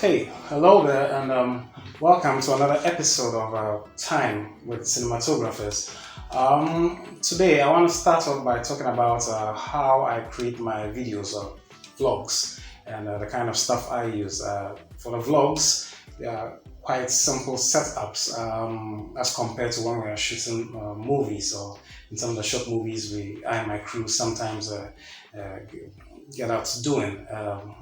Okay, hello there, and welcome to another episode of Time with Cinematographers. Today, I want to start off by talking about how I create my videos or vlogs and the kind of stuff I use. For the vlogs, they are quite simple setups as compared to when we are shooting movies, or in some of the short movies I and my crew sometimes get out doing.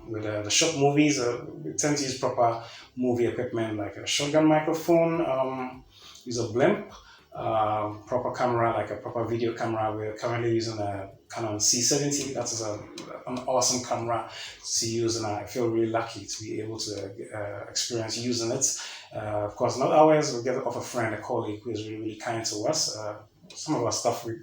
With the short movies, we tend to use proper movie equipment like a shotgun microphone, use a blimp, proper camera like a proper video camera. We're currently using a Canon C70. That is an awesome camera to use, and I feel really lucky to be able to experience using it. Of course, not always. We get it off a friend, a colleague who is really, really kind to us. Some of our stuff we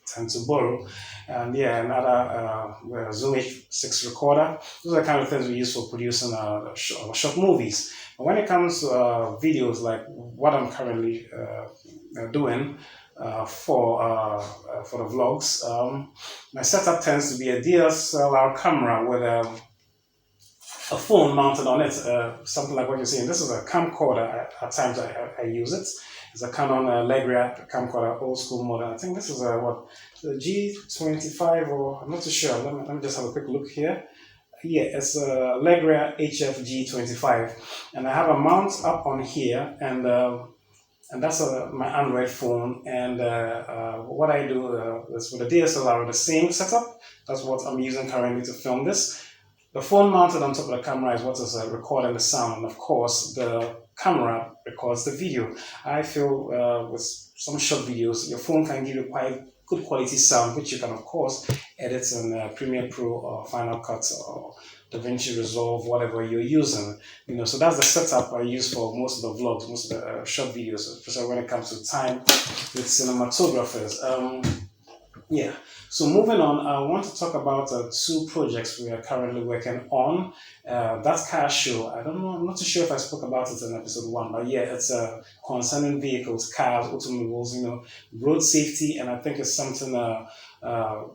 tend to borrow, and another Zoom H6 recorder. Those are the kind of things we use for producing short movies. But when it comes to videos like what I'm currently doing for the vlogs, my setup tends to be a DSLR camera with a phone mounted on it, something like what you're seeing. This is a camcorder. At times I use it. It's a Canon Legria camcorder, old school model. I think this is the G25, or I'm not too sure. Let me just have a quick look here. Yeah, it's a Legria HF G25, and I have a mount up on here, and that's my Android phone. And what I do is with the DSLR, the same setup. That's what I'm using currently to film this. The phone mounted on top of the camera is what is recording the sound, and of course the camera records the video. I feel with some short videos, your phone can give you quite good quality sound, which you can of course edit in Premiere Pro or Final Cut or DaVinci Resolve, whatever you're using. So that's the setup I use for most of the vlogs, most of the short videos, especially when it comes to Time with Cinematographers. So moving on, I want to talk about two projects we are currently working on. That car show, I don't know, I'm not too sure if I spoke about it in episode 1, but yeah, it's concerning vehicles, cars, automobiles, road safety, and I think it's something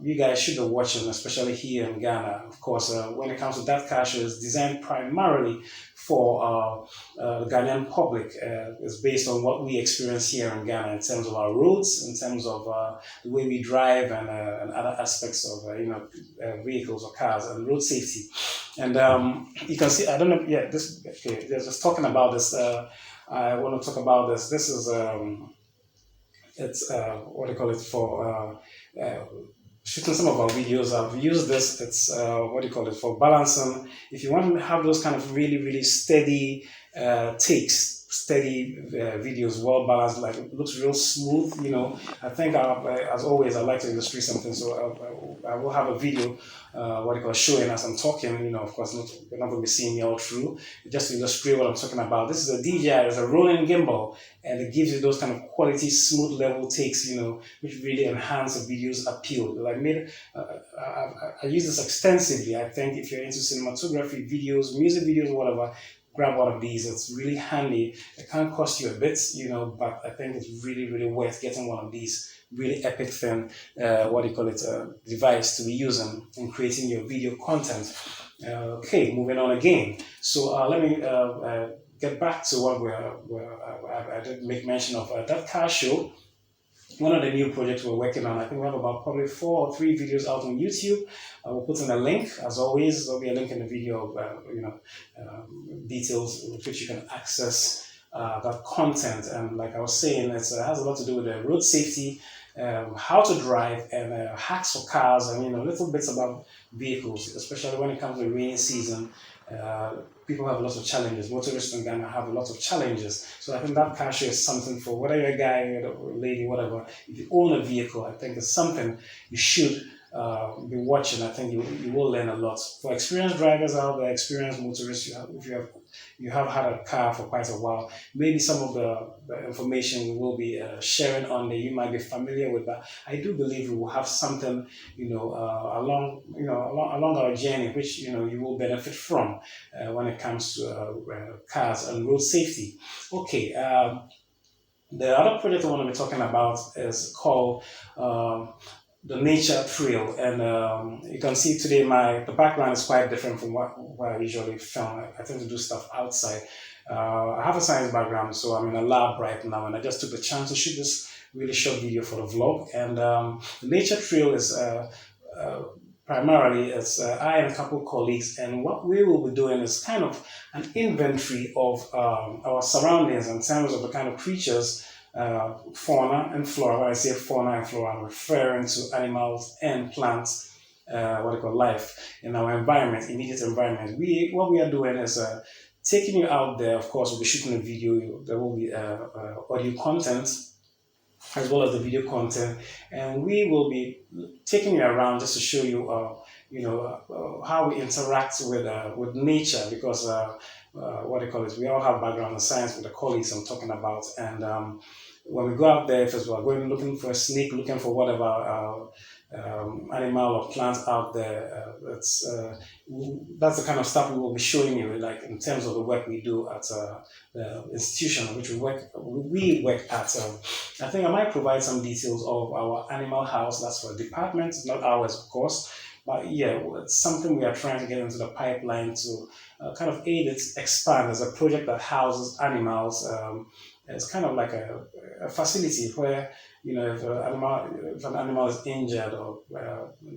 you guys should be watching, especially here in Ghana. Of course, when it comes to that car show, it's designed primarily for the Ghanaian public. It's based on what we experience here in Ghana in terms of our roads, in terms of the way we drive, and other aspects of vehicles or cars and road safety. And you can see, I don't know, yeah, this. Okay, they're just talking about this. I want to talk about this. This is it's what do you call it, for shooting some of our videos. I've used this. It's for balancing. If you want to have those kind of really, really steady takes, steady videos, well balanced, like it looks real smooth. I think as always, I like to illustrate something, so I will have a video showing as I'm talking. Of course, you're not going to be seeing me all through, just to illustrate what I'm talking about. This is a DJI, it's a rolling gimbal, and it gives you those kind of quality, smooth level takes, which really enhance the video's appeal. I use this extensively. I think if you're into cinematography videos, music videos, whatever, grab one of these. It's really handy. It can cost you a bit, but I think it's really, really worth getting one of these really epic thing, device to be using in creating your video content. Okay, moving on again. So let me get back to what I did make mention of that car show. One of the new projects we're working on, I think we have about probably 4 or 3 videos out on YouTube. We'll put in a link, as always. There'll be a link in the video, details with which you can access that content. And like I was saying, it has a lot to do with the road safety, how to drive, and hacks for cars, and little bits about vehicles, especially when it comes to the rainy season. People have a lot of challenges. Motorists in Ghana have a lot of challenges. So I think that car show is something for whether you're a guy or a lady, whatever. If you own a vehicle, I think it's something you should be watching. I think you will learn a lot. For experienced drivers out there, experienced motorists, if you have had a car for quite a while, maybe some of the information we will be sharing on there you might be familiar with, but I do believe we will have something along our journey which you will benefit from when it comes to cars and road safety. Okay, the other project I want to be talking about is called the nature trail, and you can see today the background is quite different from what I usually film. I tend to do stuff outside. I have a science background, so I'm in a lab right now, and I just took the chance to shoot this really short video for the vlog. And the nature trail is uh, primarily it's I and a couple of colleagues, and what we will be doing is kind of an inventory of our surroundings in terms of the kind of creatures, fauna and flora. When I say fauna and flora, I'm referring to animals and plants, what they call life in our environment, immediate environment. What we are doing is taking you out there. Of course, we'll be shooting a video. There will be audio content as well as the video content, and we will be taking you around just to show you, how we interact with nature, because what they call it, we all have background in science with the colleagues I'm talking about, and when we go out there, if we're going looking for a snake, looking for whatever animal or plant out there, that's the kind of stuff we will be showing you, like in terms of the work we do at the institution which we work at. I think I might provide some details of our animal house. That's for a department, not ours, of course. But yeah, it's something we are trying to get into the pipeline to kind of aid it expand as a project that houses animals. It's kind of like a facility where, if an animal is injured or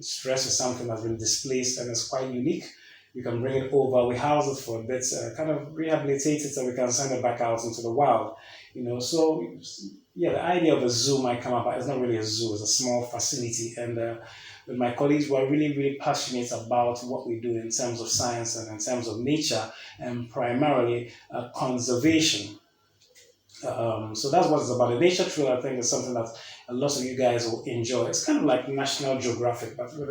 stress or something has been displaced and it's quite unique, you can bring it over. We house it for a bit, kind of rehabilitate it, so we can send it back out into the wild. So yeah, the idea of a zoo might come up, but it's not really a zoo. It's a small facility, and with my colleagues, we're really, really passionate about what we do in terms of science and in terms of nature, and primarily conservation. So that's what it's about. The nature trail, I think, is something that a lot of you guys will enjoy. It's kind of like National Geographic, but with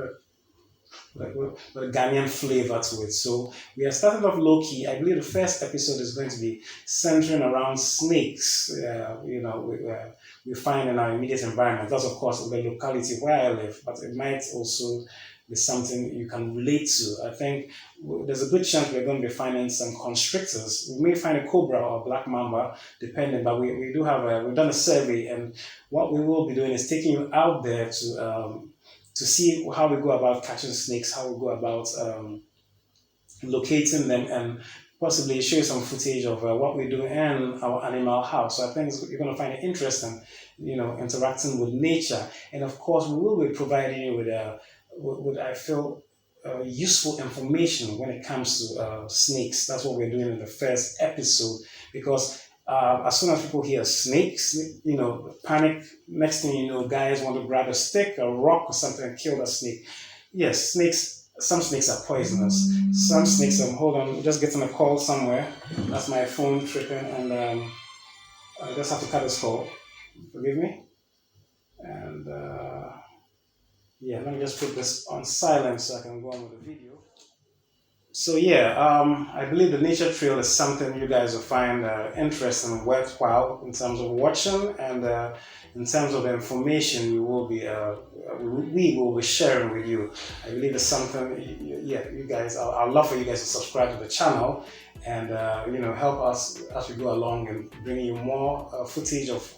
a Ghanaian flavor to it. So we are starting off low key. I believe the first episode is going to be centering around snakes. We find in our immediate environment. That's of course the locality where I live, but it might also be something you can relate to. I think there's a good chance we're going to be finding some constrictors. We may find a cobra or a black mamba, depending, but we do have we've done a survey, and what we will be doing is taking you out there to see how we go about catching snakes, how we go about locating them, and possibly show you some footage of what we do in our animal house. So I think you're going to find it interesting, interacting with nature. And of course, we will be providing you with I feel, useful information when it comes to snakes. That's what we're doing in the first episode, because as soon as people hear snakes, panic. Next thing you know, guys want to grab a stick, a rock, or something and kill the snake. Yes, snakes. Some snakes are poisonous. Some snakes. Hold on, just getting a call somewhere. That's my phone tripping, and I just have to cut this call. Forgive me. And yeah, let me just put this on silent so I can go on with the video. So yeah, I believe the nature trail is something you guys will find interesting and worthwhile in terms of watching, and in terms of the information we will be sharing with you. I believe it's something. Yeah, you guys. I'd love for you guys to subscribe to the channel, and help us as we go along and bringing you more footage of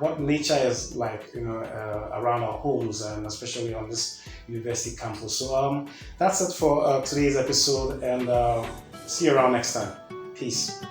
what nature is like, around our homes, and especially on this university campus. So that's it for today's episode, and see you around next time. Peace.